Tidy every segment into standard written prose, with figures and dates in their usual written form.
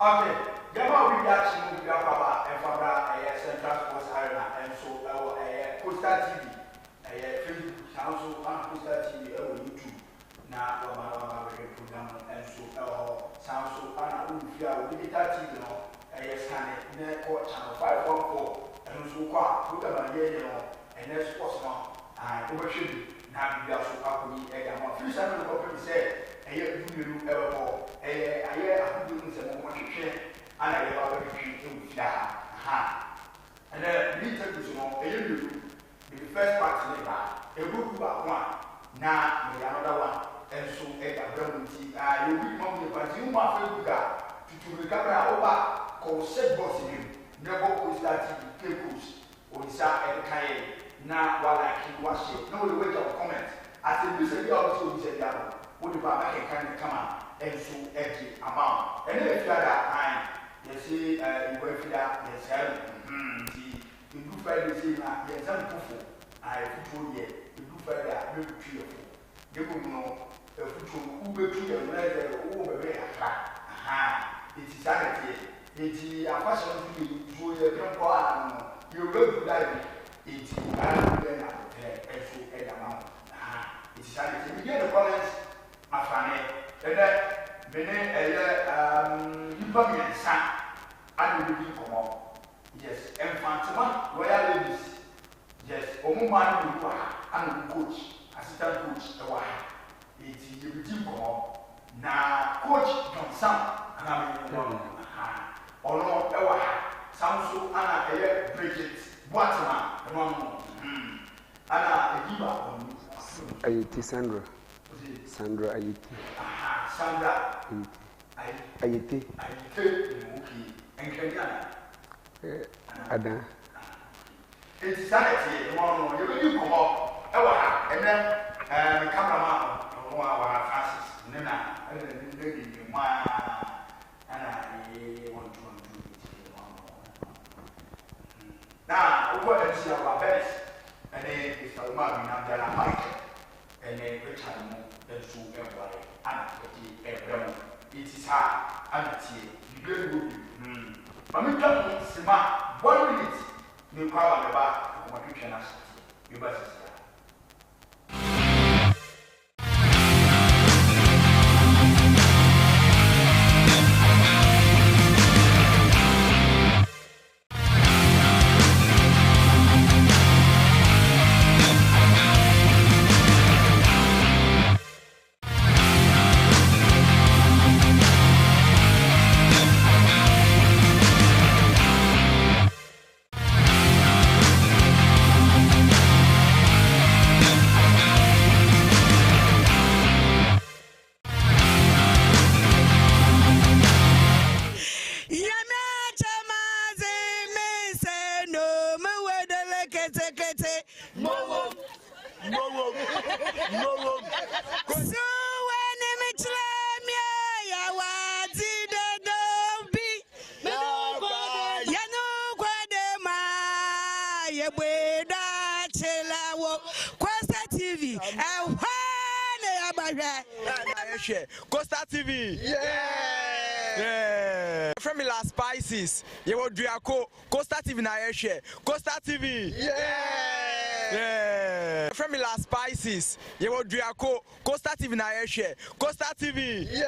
Okay, Gama will be actually moving up about a Central Sports Arena and so Costa TV, a Facebook channel, Costa TV, YouTube. Now, program and so sound so digital TV, a scanning, channel 514, and so program and next sports and overshoot. Now, we are so happy. A few seconds of say, a year ever a year doing some more and I have and then we take this one, the first part a group about one, now another one, and so you will come but you must to recover over called set boss in you, never will start to take or decide at Kaye. Now, while I keep watching, no way of comments. I think this is also said, what if I can come out and so empty amount. And if you are that time, you see, you go for that, yes, you do find the same, yes, I'm powerful. I put you do find that, you do you will know a foot who will be a letter over there. It is sanity. It is a fashion to you, you will be diving. It's you get the comments, my family, and that you put me in sun, I will be come up. Yes, and Fantima, royal ladies. Yes, woman, and coach, assistant coach, a while. It's you come up. Now, coach, don't sound, and I'm or no, sounds so Anna, Bridget, Watman, Anna, a giver on Ayiti Sandra. Sandra Ayiti. Sandra Ayiti. And Kenya. Ada. It's sanity, you really come up, and then the cameraman, Francis, Nina, and then my and I want to do it. Now, over and see our best, and then it's a woman, and Mike. And then Richard and so everybody, and it is hard, and it's very good. Mamma, 1 minute, you call the back of what you can ask. You must say. Costa TV. Yeah. From me last spices. You will do Costa TV na share. Costa TV. Yeah. From me last spices. You will do Costa TV na share. Costa TV. Yeah.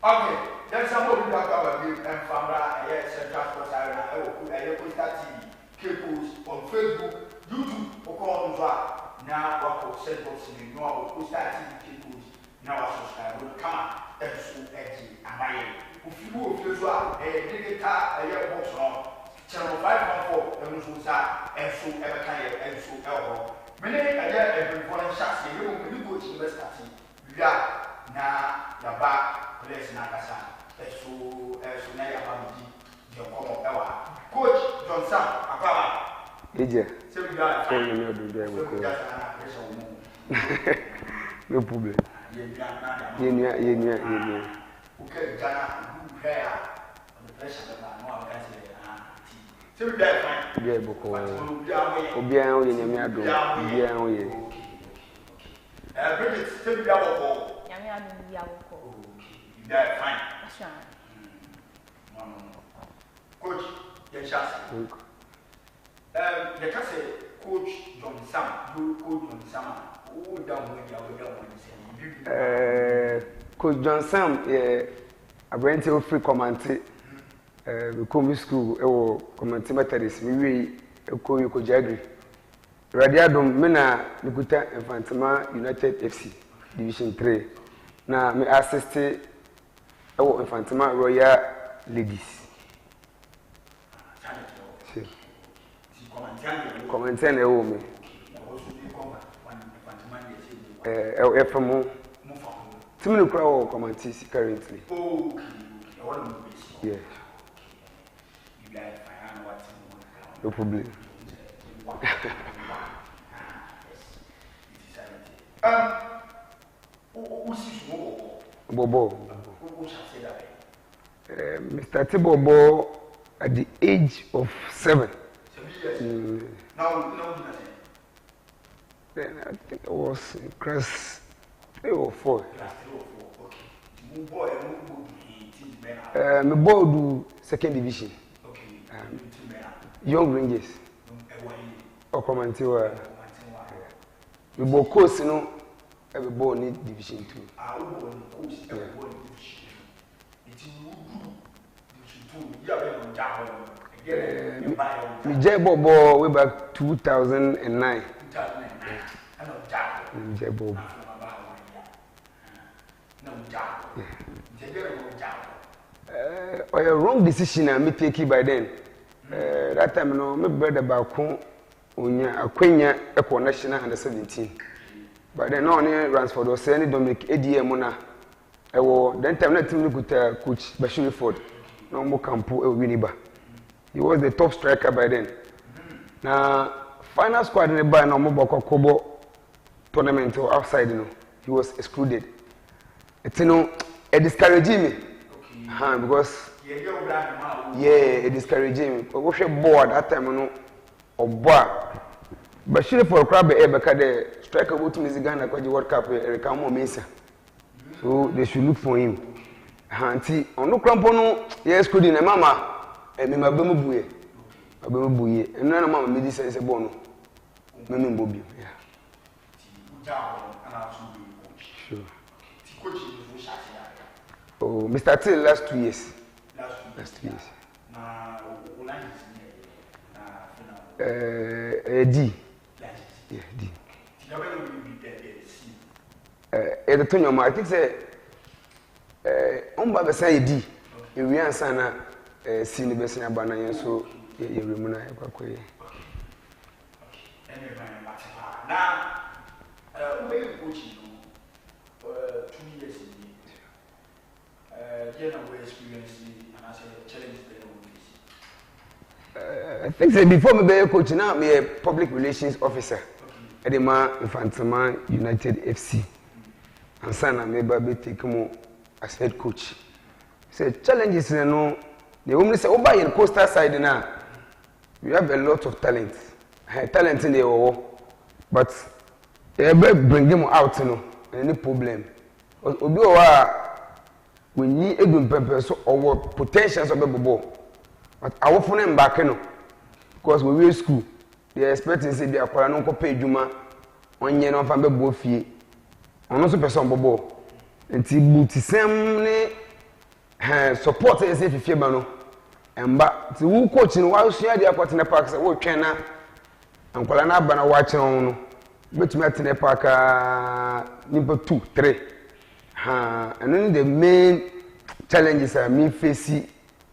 Okay, then somebody talk about you and Famra, Central Sports Arena, Costa TV, Cables on Facebook, YouTube, or call them now, what Central City, no, Costa TV, Cables, now subscribe, will come and so edgy, and my if you feel a digital box on channel 514, and so sad, and so ever kind and so elbow. Many a year every one shots, you will go to university. Yeah, now, the back. Bless Nakasa, so Naya Hamidi, your Coach Johnson, Akaba. Eja. So we got so you know do no problem. Okay, Ghana, who hair on the pressure of the no, I can't say so that fine. Yeah, boko. Obia o ye nyame adom. Obia o ye. Bridget, still be our call. Nyame adom bi awoko. Okay, that fine. That's right. Coach, your chance. The chance Coach John Sam, you Coach John Sam. Oh, down when you are Coach John Sam, I went to free command. We come to school, command Methodist. We go you could agree. Radiadom, Mena, Nikuta, Infantama United FC, Division 3. Now, me assist Infantama Royal Ladies. Comment on a woman. From Timmy Crow comments currently. Oh, yes. No problem. Bobo. Mr. Tibobo at the age of 7. Then I think I was in class 3 or 4. My boy do second division. Young Rangers. Or commenting where we both course, you know, every boy need division 2. We just bought way back 2009. Bob. A wrong decision I me take by then. That time, no, my brother Balcon, Unya, Aquina, Eco National under 17. But then, no one runs for those any Dominic Eddie Mona. I will then time let him look at Coach Bashir Ford, no more Campo Winiba. He was the top striker by then. Now, final squad in the bar, no more Kobo tournament or outside, you know, he was excluded. It's you know, it discouraged me. Because it discouraged me. But we should board that time, you know, or bar. But she for a crab, because the striker go to Michigan, the World Cup, Eric Mesa. So they should look for him. Auntie, on no crampono, yes, could in a mama, and my baby buoy, and none of my medicine is a bono. Mammy Bobby, sure. Oh, Mr. Till last 2 years. Last 2 years. D. Yeah, D. The Tonyo, I think say, Baba say D. We are sana seen the Bessia Banana, so you remember. Now, we're coaching 2 years experience and I say challenge I think say before me be coach now, me a public relations officer. Edema Infantama United FC. And sana me be take mo as head coach. Say challenges no. The woman say over in coastal side now. We have a lot of talent. Talent in the war, but they bring them out, you know, any problem. Obi we need a good purpose or potentials of the ball. But our phone back, you know, because we were school, they are expecting to say they are going to pay Juma 1 year of a both fee. On also person ball. And to same support as if you know. And but to coaching while she had the apartment in the park, so trainer and Kolana Bana watching on. But met in the park number 2, 3. And then the main challenges are me facing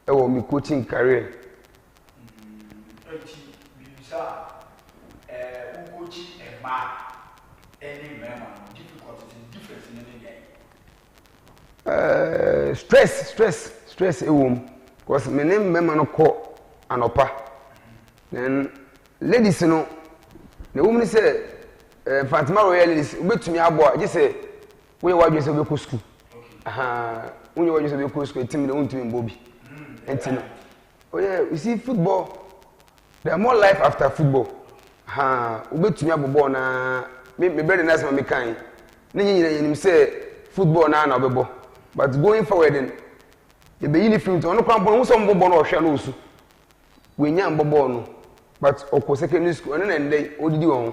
our my coaching career. Stress because my name no call anopa. Then ladies you know the woman say Fatima Royal ladies wait to me abo just say we wa just go school. when you just be school team they want to in Bobby. Oh yeah, you see football. There are more life after football. Ha, ube tumi abobo na me brother na say me kan. Na nyina say football na obebo. But going forward then you be uniform to ono kwa bo so mbobo na ohwe na osu. We nya mbobo no. But oko secondary school ene na ndey odidi won.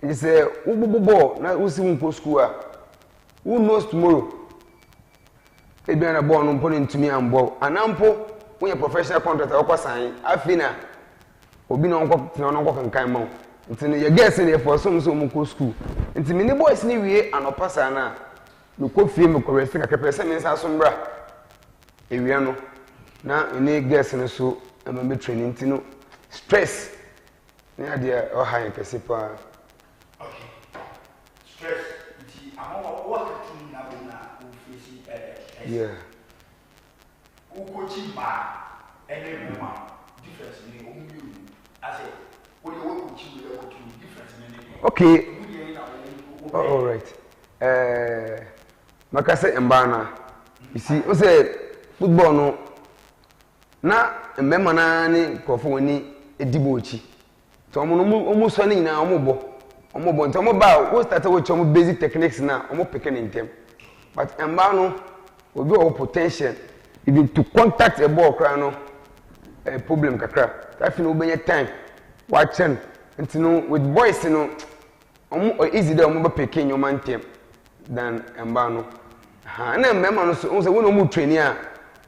It say ubobo na usi unko school a. Who knows tomorrow? Ebi na ball no mpo ntumi ambo. Anampo when you professional contractor okwa sign afina obi na onko kankan ma ntini ye guess na for some so mu ko school ntimi ni boys ni wie anopa sa na no ko fie me ko resi ka kepese me nsa so mbra ewie no na ni guess ni so ama me training ntino stress ni ade o high kese pa okay stress ti amo what to na be na o face yeah o coaching ma ene mo difference ni o mu I say, what do you want to difference in okay. All right. Makase mbana. You see, o say football no. Na mbema na ni kofo woni edibochi. To omo so ni na omo bo nti omo ba we start with omo basic techniques na omo picking in them. But mbana no obi o potential even to contact a ball kra no problem kakra. That you know be time watching and with boys you know easy there omo be picking your man team than mbano ha na mmema no so say we no training a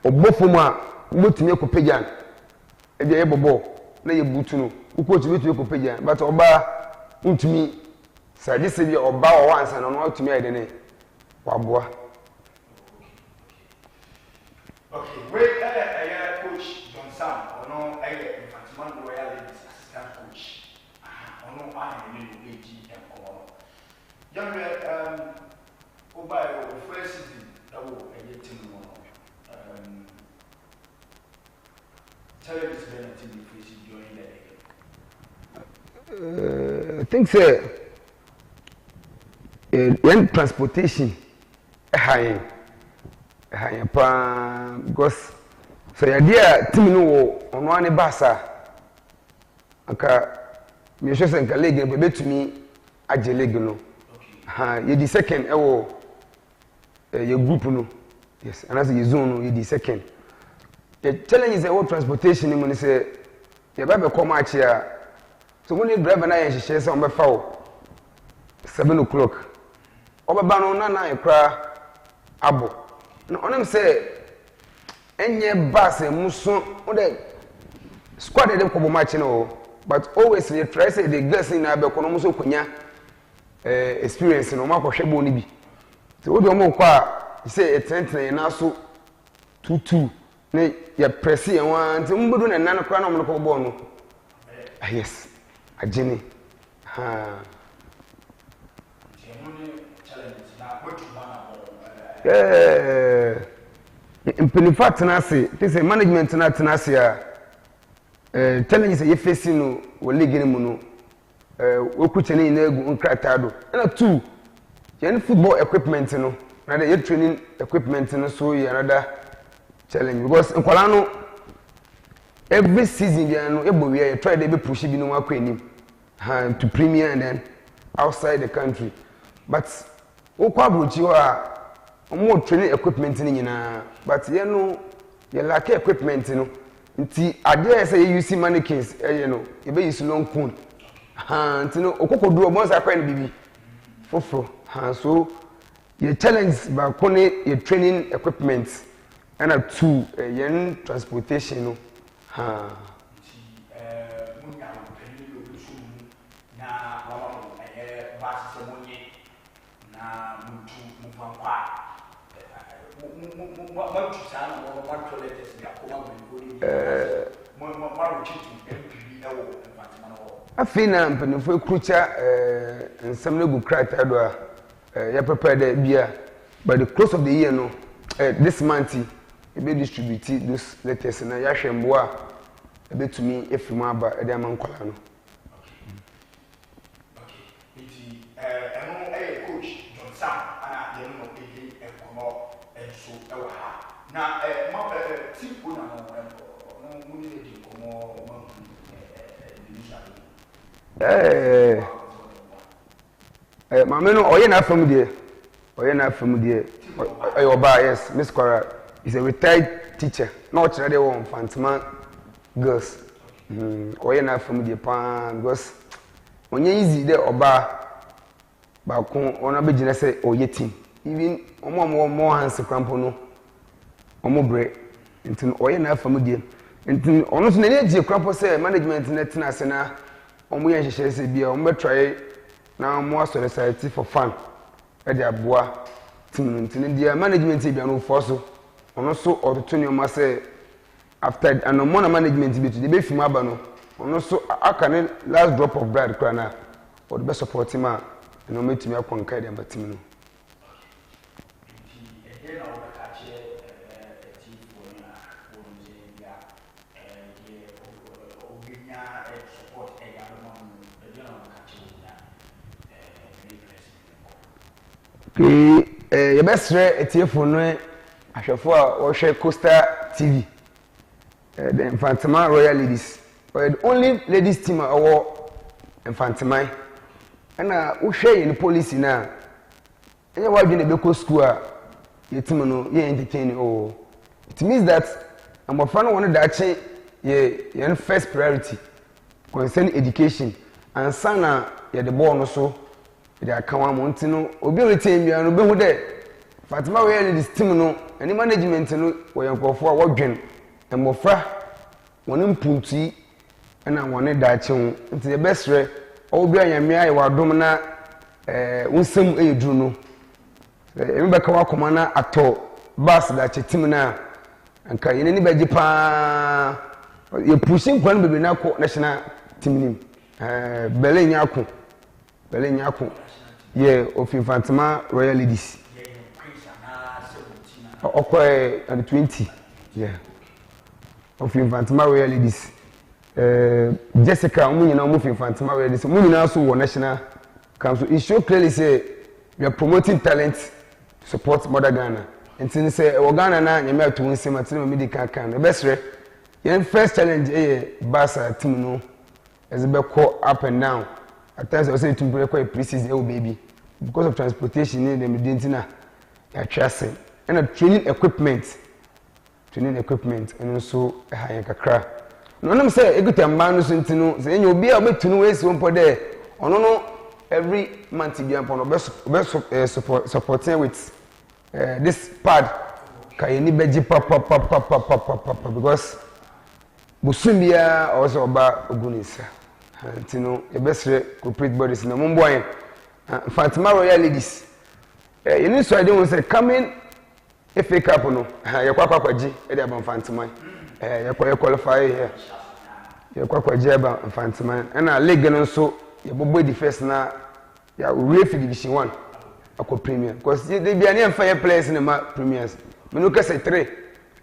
obofo mu a obotumi ekopejan e dey bobo na ye butu no ukochi betumi ekopejan but oba ntumi sa this be oba o once na no otumi ide ne waboa okay wait coach John Sam ono Infantiman Royal Ladies assistant coach ono I need AGM kono young man oba o first season that wo team no tell us when team face during the I think say when transportation high pa because so ya dia team no wo ono ane basa aka me hwe se nka league be betumi age league no ha ye di second e wo ye group no yes and as ye zone no ye di second the challenge is what transportation ni mo ni say ye ba be come match ya so when the driver na ye hye se on be fa wo 7 o'clock obeba no na e kra abo no onem say enye bus muso o de squad de ko match no but always they try say the girls in abe ko no muso konya experience no makohwe bo ni bi so o de mo ko a say etenten na so 22 ne ya press ye wan nti mbudu na nan kra na mo ko bo no yes agene ha impenifa tenase this management tenase a challenges ye facing no wo league ni mu no wo kuchene na egu nkrata do na two yen football equipment no na the training equipment no so ye another challenge because nkwala no every season they no ebo we ye try dey be push bi no akwa enim to premier and then outside the country but wo kwa brochi a omo training equipment ni nyina but ye no ye lack equipment no nti ade say you use mannequins you know ye be use long cone nti no okokodu omo sa kwa ni bibi foforo so ye challenge ba kone ye training equipment and a two yen transportation no munya training lo so na wa ba se monye na mutu mfankwa mo tsana mo toilet ya ko mo chitu MPB ewo Infantiman ho afina mpanifo ekrucha nsam na gu krata do a ya prepare there bia by the close of the year no this month e be distribute those letters na ya hwembo a e betumi efimu aba e dey man kwala no coach John Sam ana ye no e kono enso e wa ha na ma tipo na no ni de komo Mama no oye na fam de. Oye na fam de. Oba yes, Miss Cora is a retired teacher. No chere de won Fantama girls. Oye na fam de pa because onye easy de oba ba ko ona be gina say oye team. Even omo more hands crampo no. Omo bre. Ntin oye na fam de. Ntin ono so na ne je crampo say management na tina se na omo ye hyehyɛ se bia omo be try na omo asɔre society for fun e de aboa team ntin dia management bia no for so ono so ototo ne omo say after and omo na management bi to de be fim aba no ono so aka ne last drop of blood kra na or the best support him a no metumi akonka de aba team no your best etiefo no ahwefo a wo hwe Costa TV the Infantama Royal Ladies the only ladies team awo Infantama na wo hwe in police na enye wadwene beko school a yetim no ye entertain oh it means that amofra no won da ache ye first priority concern education and sana ye the ball no so they are come on no obi retain bia no be hu de Fatima we this team no any management no we yankofo a wodwen emofra wonim punti na wone da ache hu nti the best re obi anyamia ye wadom na unsem eduru no emi beka wakoma na ato bus da ache team na anka yene ni baji pa ye pushing kwan bebe na ko national team nim Berlin yako yeah of Infantama Royal Ladies okay and 20 yeah of Infantama Royal Ladies Jessica umunyina of Infantama Royal Ladies umunyina so wo national council it show clearly say we are promoting talent to support Mother Ghana and tin say we Ghana na nyame ato nsem atene medical kan the best re yen first challenge Barca team no as be call up and down at times I say to break quite precise baby because of transportation in them didn't na ya tracing and a training equipment and also a high kakra no nam say eguta man so ntino say enyo obi a obetunu we si won there ono every month bi ampo no supporting with this pad kai ni beji papa because busumbia also oba ogunisa ntino ebesre corporate bodies na momboyen Fatima Royal Ladies you need so I don't say coming FA Cup no ye kwakwaji e dey aba Fatima ye qualify here ye kwakwaji aba Fatima na league no so ye bobo the first na ya UEFA Division 1 akọ Premier because they be any fair players in the Premiers me no kase 3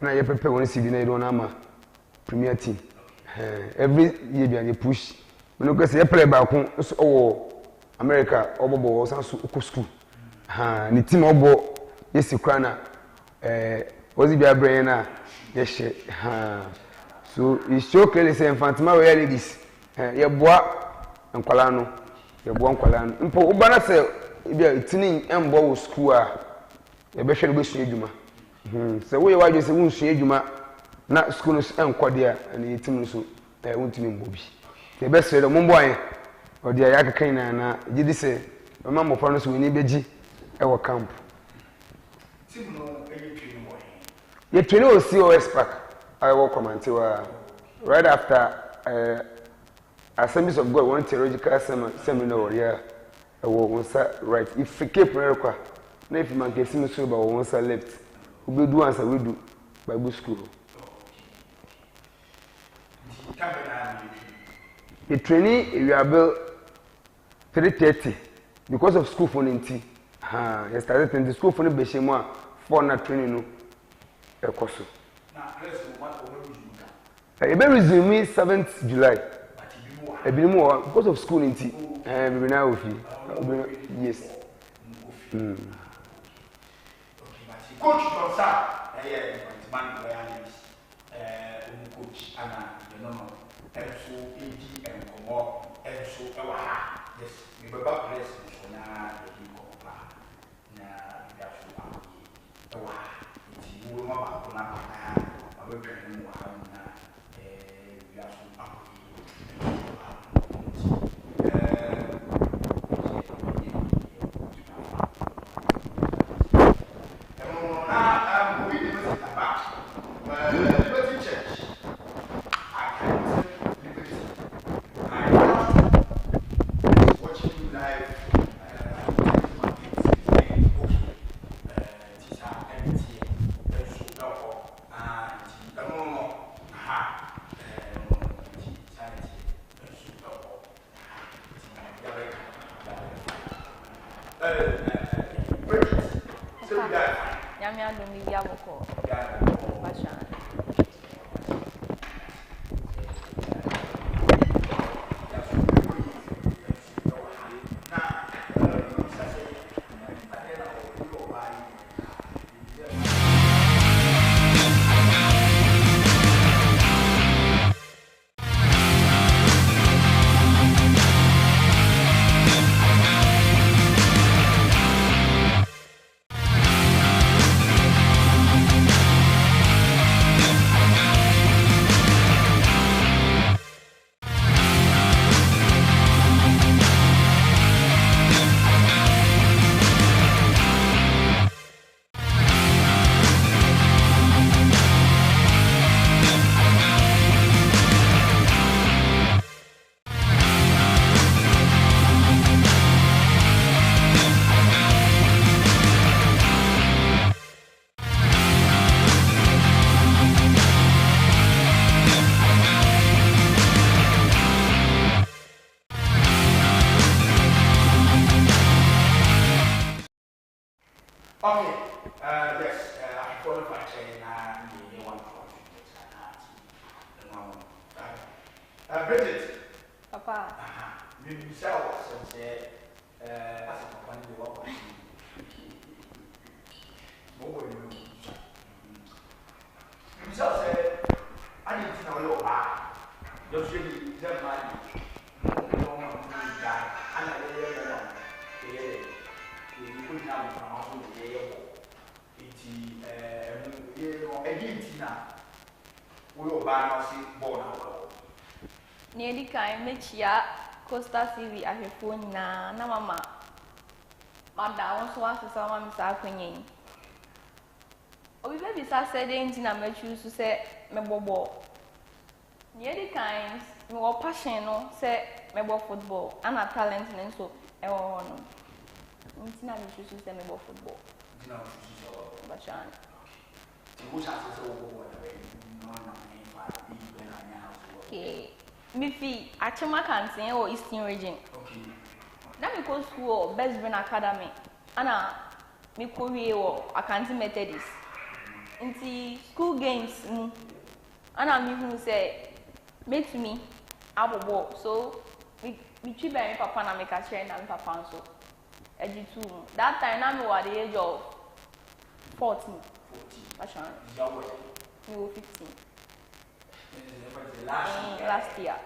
na ye prepare one CV na do na ama Premier team every year be an push me no kase ye play back so oh America obobo san so ko school ni team obo yesi krana ozi bia brain na ye she so it show clearly say Infantama Royal Ladies ye boa nkwala no mpo uba na say bia itini embo wo school a ye be hwe be sua adwuma so we wadwe say won sua adwuma na school no enkode a na ye team no so wontimi mbo bi ye be sere mo mbo an odi ya kakan na gidi se mama mo fa no so ni beji e wo camp team no training boy ye training o COS Park I will comment right after Assemblies of God one theological seminar here one right if we keep prayer na if man kesi me so ba one left we do answer we do Bible school the training we are built 3:30 because of school for nti you started in the school for be shemo for na training no ekoso na let's what over resume 7th July ebinimu because of school nti we na ofi yes coach Johnson man Royalis, coach Anna, you know, and so AG and Comor, and so yes, we were about less than now, the Hiko, now we have to it's you will not have I will bring you one, we have Okay, yes, I qualify saying the one for Bridget. Papa. You sell us and say, as a company, you walk on nobody knows. You say, I need to know your back. You're really that money. No one will die. And I will you put down from our own day. We will buy our seat born out. Near the kind, Mechia, Costa TV, I have phone na mama. Mother also wants to someone Miss Alquinin. Oh, we baby said, in I met you to say, me bobo. Near the kind, more passion, no, say, me football, and a talent, and so, no. Intina me choose to say me about football. Bachan. Okay. Me fi Achema Kantin or Eastern Region. Okay. Now me go school Best Brain Academy. Ana me Korea or Akanti Methodist. Inti school games ana me who say make me abo so me treat by me papa na me catch na me papa so. That time I was at the age of 14. 14. You were 15. Last year.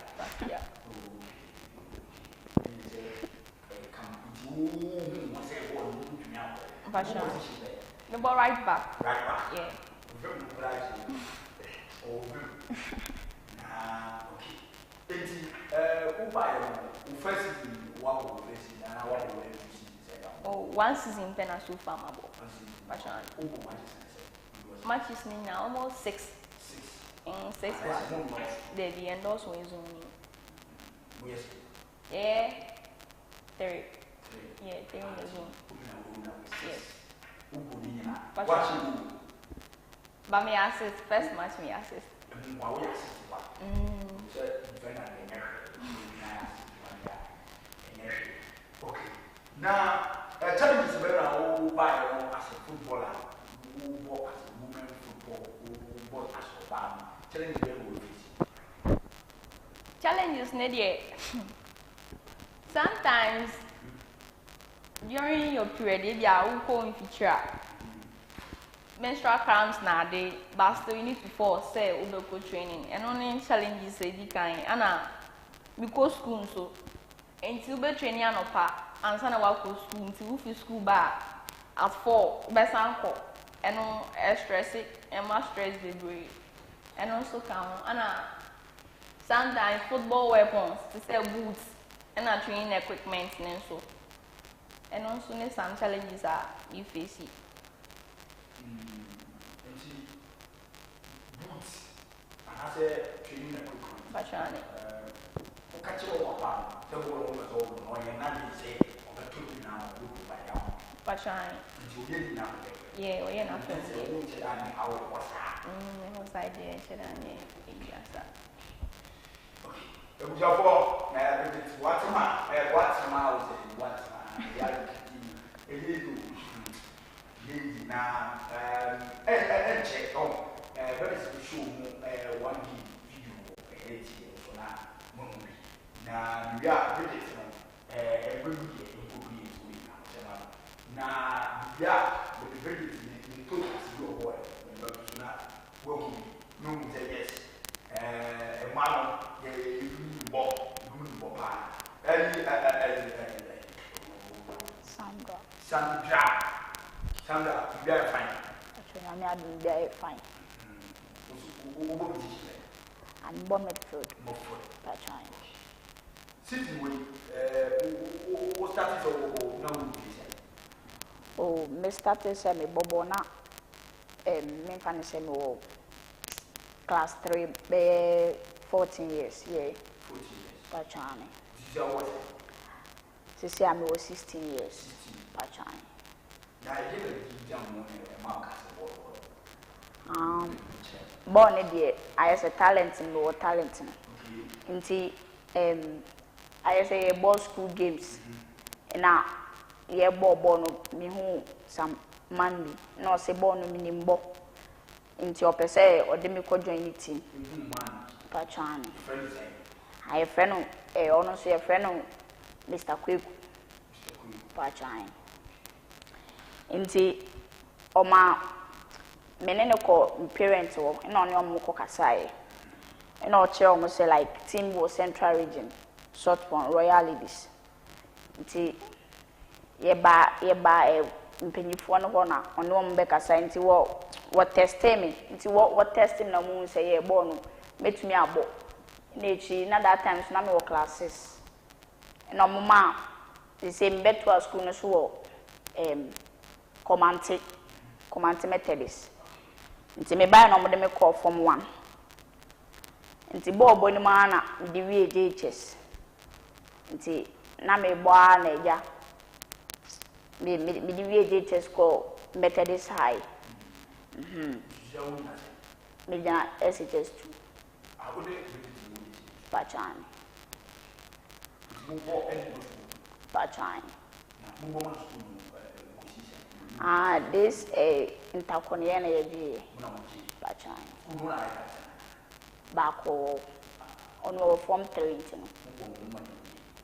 The ball right back. Right back. Yeah. Oh, one season pen as so far, my boy. Matches now almost 6. In 6 months. The end also is only. Yeah. 3. Yeah, 3 in the zone. Yes. But me assist first match me assist. Okay. Now, challenges where I will buy as a footballer, who work as a woman football, who work as a band. Challenges where we will face. Challenges, Nadia. Sometimes during your period, if you are going to feature, menstrual cramps na dey, but still you need to force say ubeko training. And only challenges say di kind. Ana because school so until ube training anopa and sana work school until we school ba at 4 best anko and no stress it and more stress the brain. And also come ana sometimes football weapons to say boots and a training equipment and so. And also some challenges are you face it. Boots and I say training equipment. Bachane. Catch all about the world or you're not say or the two now group by now. Bachane. You get now. Yeah, we are not Our was what's idea should I name it was your fault. What's my mouse and what's my now and check on very special one video so now we are ready every year now with the very total your boy working no yes a man Sandra, you are fine. Actually, I'm very fine. I'm born Medford. That's right. Sitting with what status or no? Oh, Mr. Semi Bobona, me fan semi class 3, 14 years, yeah. 14 years. That's right. This is what? Since I was 16 years. 16. That's right. Now, I didn't give them mark as a ball. Born there, I has a talent in lower talent. Into I say a ball school games. And now, yeah, ball me who some money, no say born me nimbo. Into your per se or demi co join it in Pachani. I have friend, honestly, a friend of Mr. Quick Pachani. Into Oma Menenico parents or in on your Moko Kasai. And our chair almost say like Timbo Central Region, short one royalities. Into yeba a pennyfone honor on one Becca Sainty what test me into what testing no moon say a born met me a bo. Nature, not that times, no classes. And no mamma, the same bed to our school as well. Command Methodist. Into me buy no me call from 1. Into Bob Bonimana, the VHS. Into Name Boa Neja. Me the VHS call Methodist High. Me jana SHS 2. Pachani. Pachani. This interconnected energy. Pachani. Back on our form 3.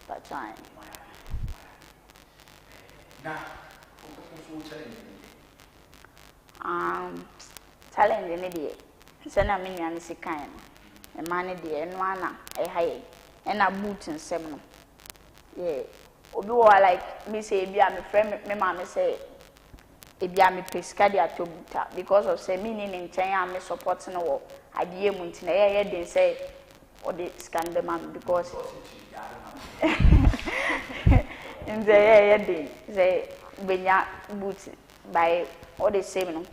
Pachani. Challenge any day. Send a million is a kind. A man dear and one a high and a boot and 7. Yeah. Although I like me say, be a friend, my mamma say, if you are me pescadia to buta because of say meaning in China, me supporting a war. I dear Muntina, they say, or the scandal man because in the air, they when ya boots by all the same.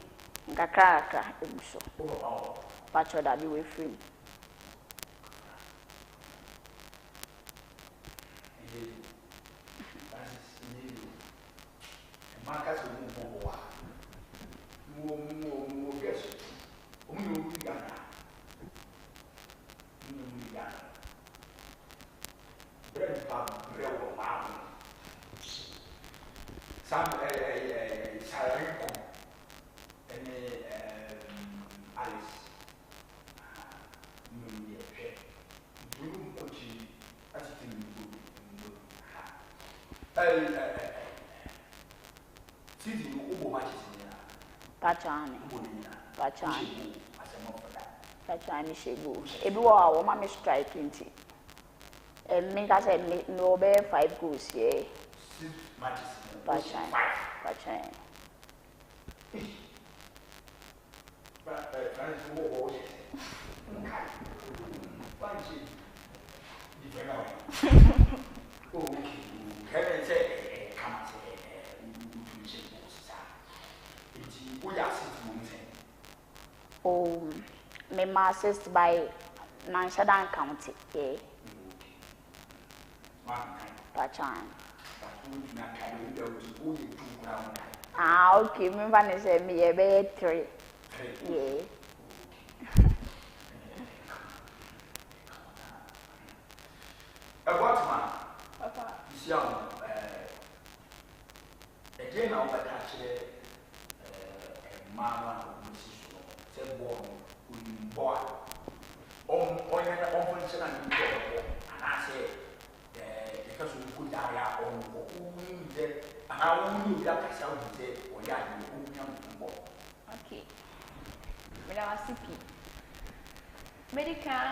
Kakaka, so patch that you will free. Marcus will guess. Bread pub, real some salary. Alice, Pachani. Bonina. Pachani. As a more for that. Pachani Shegu. Everyone, woman is striking. And make us a no bear 5 goals, yeah. 6 matches. Pachani. 5. Pachani. But Francis War, yes. Different. Okay. Heaven said, come and say, we are sitting. Oh, me assist by Nansadan County, yeah. Pachani. Ah, okay, me van say me a bed 3. Yeah. What man? Papa. You see, again, I'll attach a man who is born boy. On function and I say, because we could die on who I will that myself or Okay. Madam CP. Medical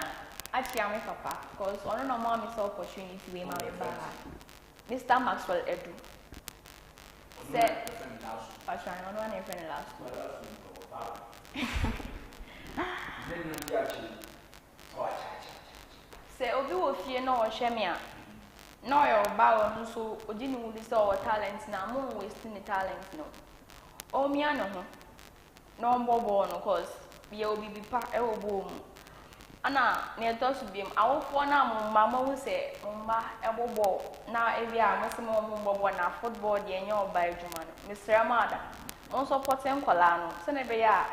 actually papa, because on no more miss opportunity we may Mr. Maxwell Edu. Said Passion on one in friend last. Say Obi will fear no shemia. No your bow so didn't lose our talents now more wasting the talents no. Oh me no no more born of course. Be obi be pa boom. Ana near those to be our phone mamma will say Mumba ebo now every hour Massimo Mumba na football the annual by Juman. Mr. Amada. Also Potem Colano, Senebea.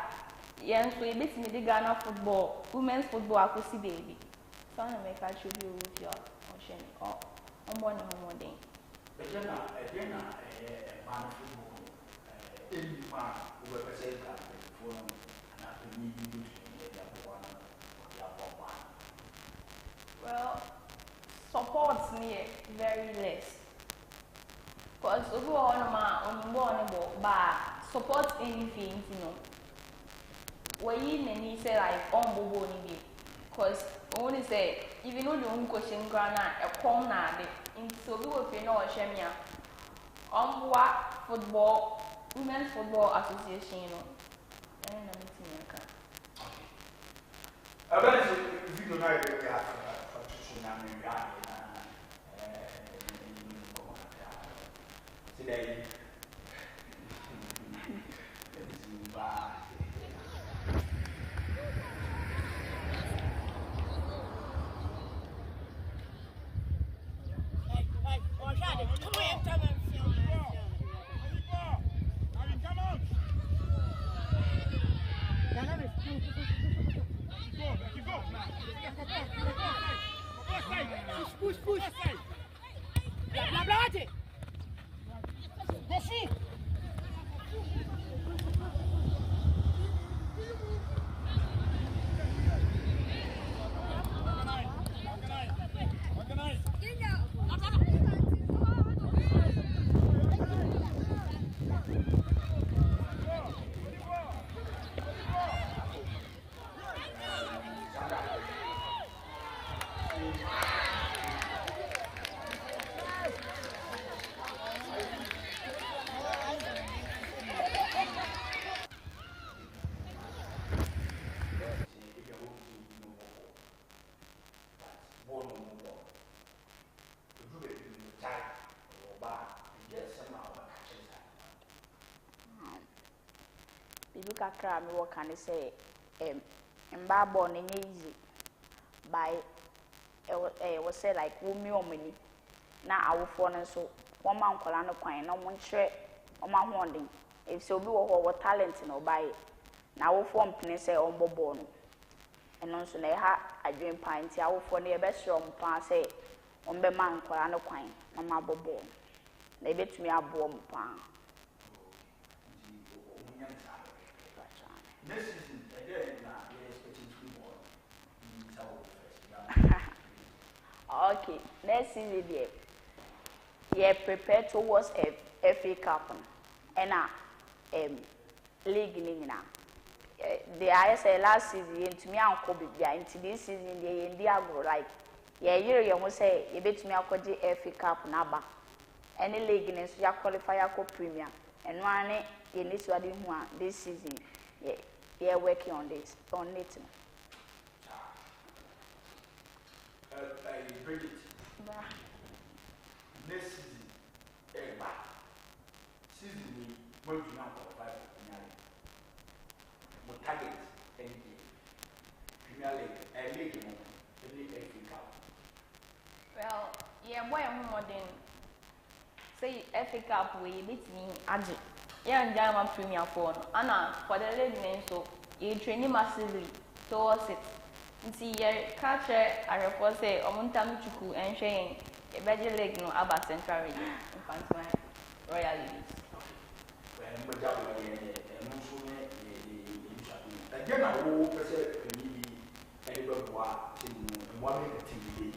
Yes, we beat me the Ghana football, women's football, I could see baby. So I make a tribute with your ocean or on one day. Again, a man of football, any man who represents that for and after me, you do Well, supports me very less. Because overall, I'm born but supports anything, you know. When you say like on bobo ni because only say even though you own question grana a corner in so we will pay no shemia football women's football association you know and I'm meeting I bet if you don't know today. Push. Blah, blah, blah. Go shoot. Bibi kakra me work and say mba born easy by was say like wo mi omani na awofo no so wo man kwala no kwan na mo nkyere o ma honden if so obi wo talent no by na awofo mpene say o bobo no eno so na ha adwen pan ti awofo no ye be sro mpa say o mbe man kwala no kwan na ma bobo na ebetumi abo mpa. Next season, again, we're expecting 3 more. Okay, next season, yeah, prepare towards a FA Cup, and league ni nyina the ISL last season yentumi anko bibia into this season they yendi agro like yeyere yemo say yebetumi akogye FA Cup na ba any league ni so ya qualify akọ Premier eno ane ye nesu ade hu a this season yeah working on it Bridget. Next season, season we going to now qualify for Premier League. We target any Premier League, league, any FA Cup. Well, yeah, boy, I'm modern. Say FA Cup we beat me, Aji. Yeah, and German Premier for Anna for the league, so you training massively towards it. Nti ye catch a report say omuntam chuku enhwe e beje league no aba Central Region Infantry Royal Ladies. Well, we got no so ne again I will say ni anybody wa team one team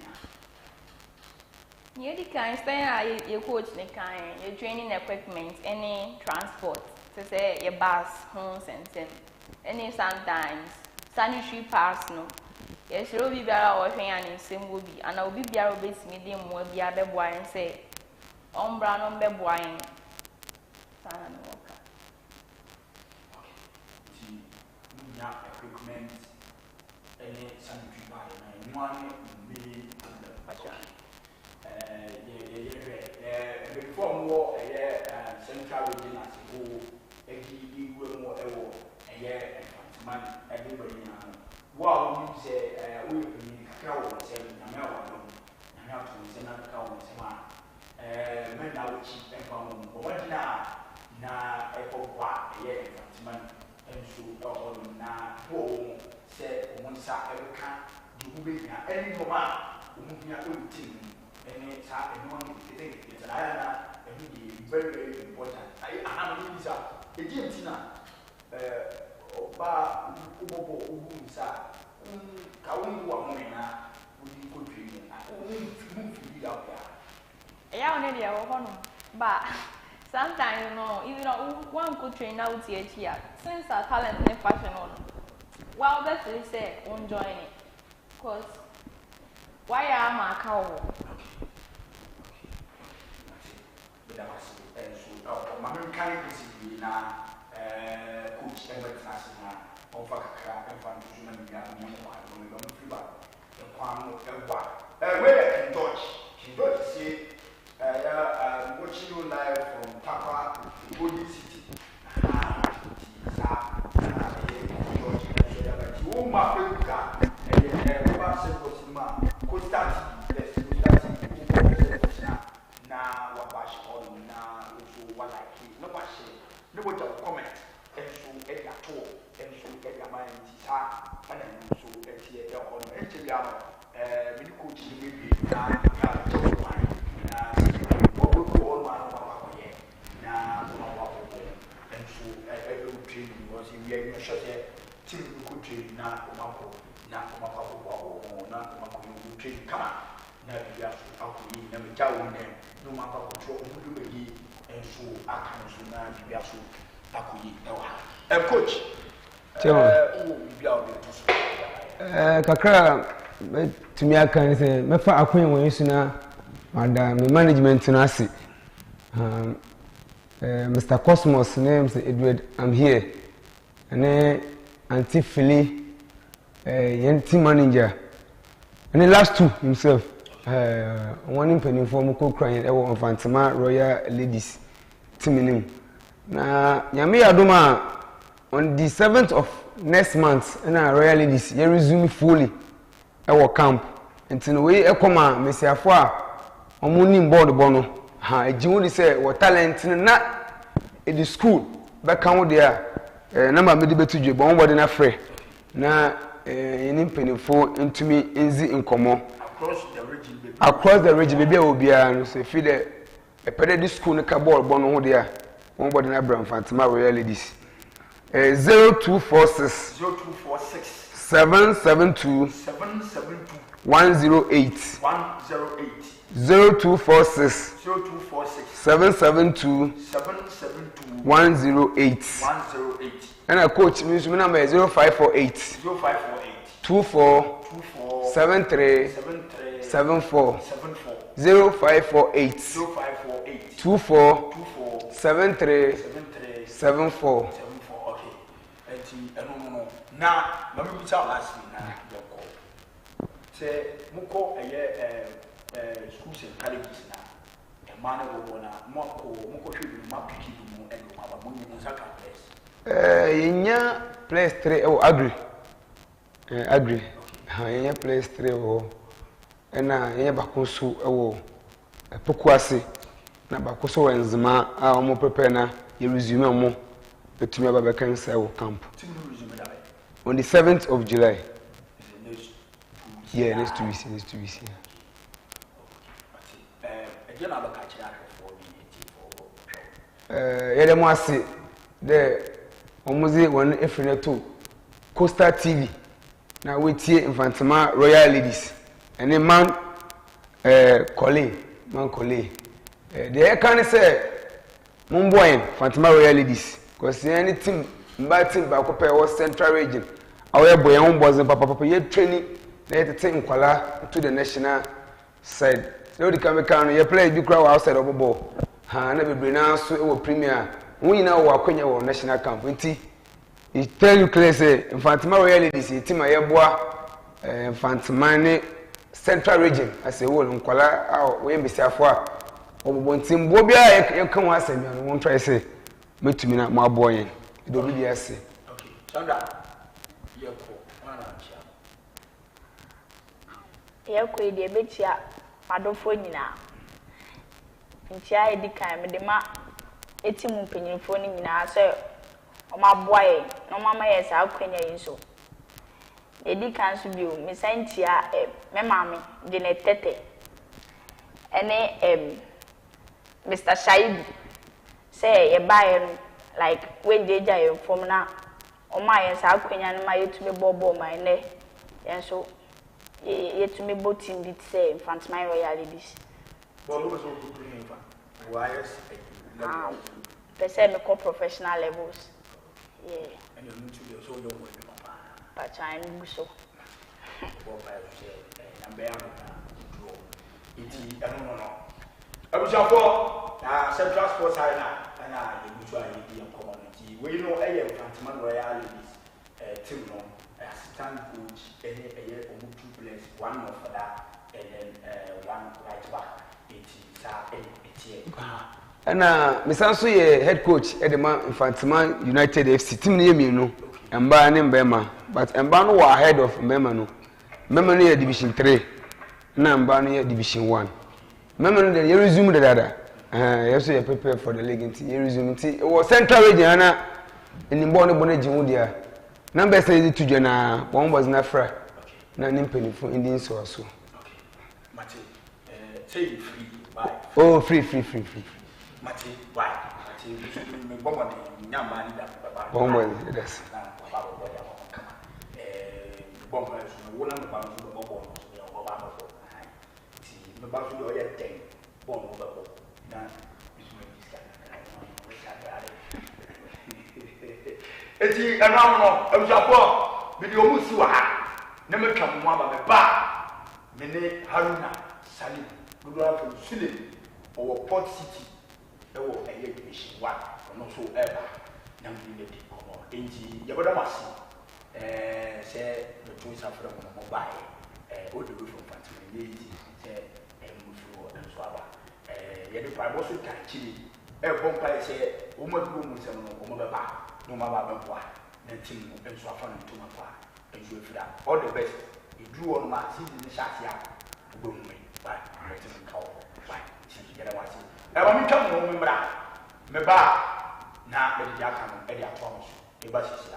Ye di kan stay ye coach ne kan ye training equipment any transport to say ye bus home center any sometimes sanitary pass no yes, Robbie Biara or Hyan in Simwobi, and I'll be Biara based medium will be a beboy and say, Brown on beboy. Equipment, any sanitary pad, one million before more a year Central Region as a whole, a more a year and man, everybody. Wow, you say, we cow say, Namel, and how to send out cow and some men now cheap and found what now a pop, a year, man, and so now, home, said, one side ever can't do big any woman who moving out with team, and it's happening one thing, it's an island, and very, very important. I am Lisa, a Gentina. Oba ubobo ubunza kawungu wa mwana udi ko training move lead out there Yeah, only there but sometimes you know even one could train out here since our talent in fashion on well best they say won't join it because why am I cow so my kind of na coach international of a crack and fun to human being the Kwano where in Dutch say watching you live from Tapa, Body City. Now, what was on now? What I keep no one comment. And so at your toe, and so at your mind, and so at your own entry. Many coaches maybe now what will go on one now, and so every training was in the area shot here. Till we could train now, now, train come on. Now, you have to alcohol, never tell them, no matter what you do again, and so I can so now you have to alcohol. Coach, kakra to me, I can say, my father, when you see now, and management in Asi, Mr. Cosmos, name's Edward, I'm here, and then Auntie Philly, team manager, and the last two himself. One in penny for Moko crying, on Fantama Royal Ladies team. Now, Yami Adoma on the 7th of next month, and our Royal Ladies, you resume fully our camp. And in a way, Ekoma, Messia Foa, on Mooning board bono. Ha, Jimmy say, what talent not in the school, back out there, number maybe to you, but one afraid. Now, in penny for into me in common. Across the region, maybe I will be a feed a pedal school in Cabal, Bono, there. One body in Abraham Fantima Royal Ladies. 0246 772 108 0246 772 108. 108. And a coach means my number is 0548 0548 24 24 73 73 74 74 0548 0548 24 24 73 73 74. 74. Okay. No. Now, let me tell last week now. Say, Muko, schools and colleges now. A man of one, Muko should be my picky and my money in Saka place. Yeah, place 3 oh agree. Agree. Yeah, place 3 oh. And yeah, Bakusu oh. Pokwasi. Na Bakusu and Zima are more prepared now. You resume more. But to me, I can say camp. On the 7th of July. Yeah, next 2 weeks. Yeah, the Moasi, the Omuzi one Efreneto, Costa TV. Now we see Infantima Royal Ladies. And a man, Colleen. The can say, Mumboyan, Fantima Royal Ladies. Because any team, bad team, Bacope or Central Region. Our boy was a papa yet training. They had to take Kuala to the national side. So the Kamekano, you play big crowd outside of a ball. I never been announced to premier. We know what Kenya or national camp. You tell you clearly, say, Infantima Royalities, team my boy, Infantimani Central Region. I say, well, Kuala, our way be Safwa. Or one team, Bobia, you come once and you won't try to say, make to me not my boy. It will be the essay. Okay, Sandra. Yɛkɔ de betia madofo nyina ntia edi kan me de ma eti mu mpanyinfo ni nyina so omaboaye no mama yes akwanya yi so edi kan so bio me santia me mame de ne tete ene Mr. Shaibu say ye buy like when they jay from na oma yes akwanya no ma yetumi bobo my ne yen so yet me both in the same front my royalities. Person me call professional levels. Yeah. And you're to be so young with Papa. But I'm so. I was for Central Sports Arena and I usually community. We know a Fantiman Royalities team. Assistant coach, and a year or 2 players, one more for that, and then one right back. And Miss Ansu, head coach at the Infantima United FC team near me, no, and by name Bema, but Mbano were ahead of Memano. Memano Division 3, Nambano Division 1. Memano, you resume the data. Yes, you prepare for the league. You resume it was Central Region in the Bono Bonajudia. Number say to Jana, one was not free. None penny for Indian source. Okay, Mate, say free, why? Oh, free. Mate, why? Mate, Bomber, Yaman, Bomber, yes. Bomber is one of the bombs of the Bomber. The bombs of the 10 bomb over. Eti around no abusafo bi de omusi wa ha na metwa mo aba be ba me ne Haruna Salim gudura from Sule or Port City e wo eye division 1 no so eba na me ne di komo enji ye bodo masi se the two safra mo mobile o de we from Fatima ye se musu o so aba ye de pa bo so kan chiri e bompa se o mo du mo se no o mo be ba no mama bempoa na team and so afa no to mafa and so fira all the best you do on my season the shot ya go me bye let me call bye see you get what see e wa mi twa mo mbra me ba na be di aka no e di atwa mo so e ba sisi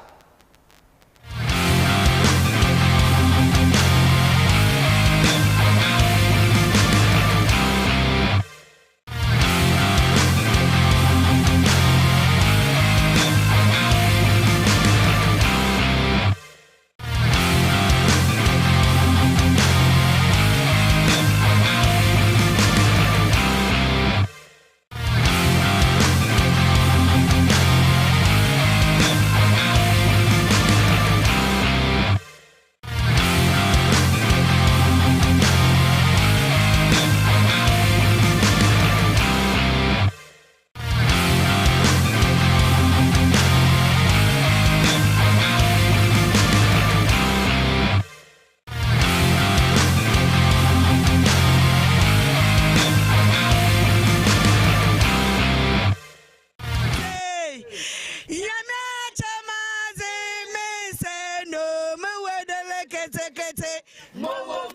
No.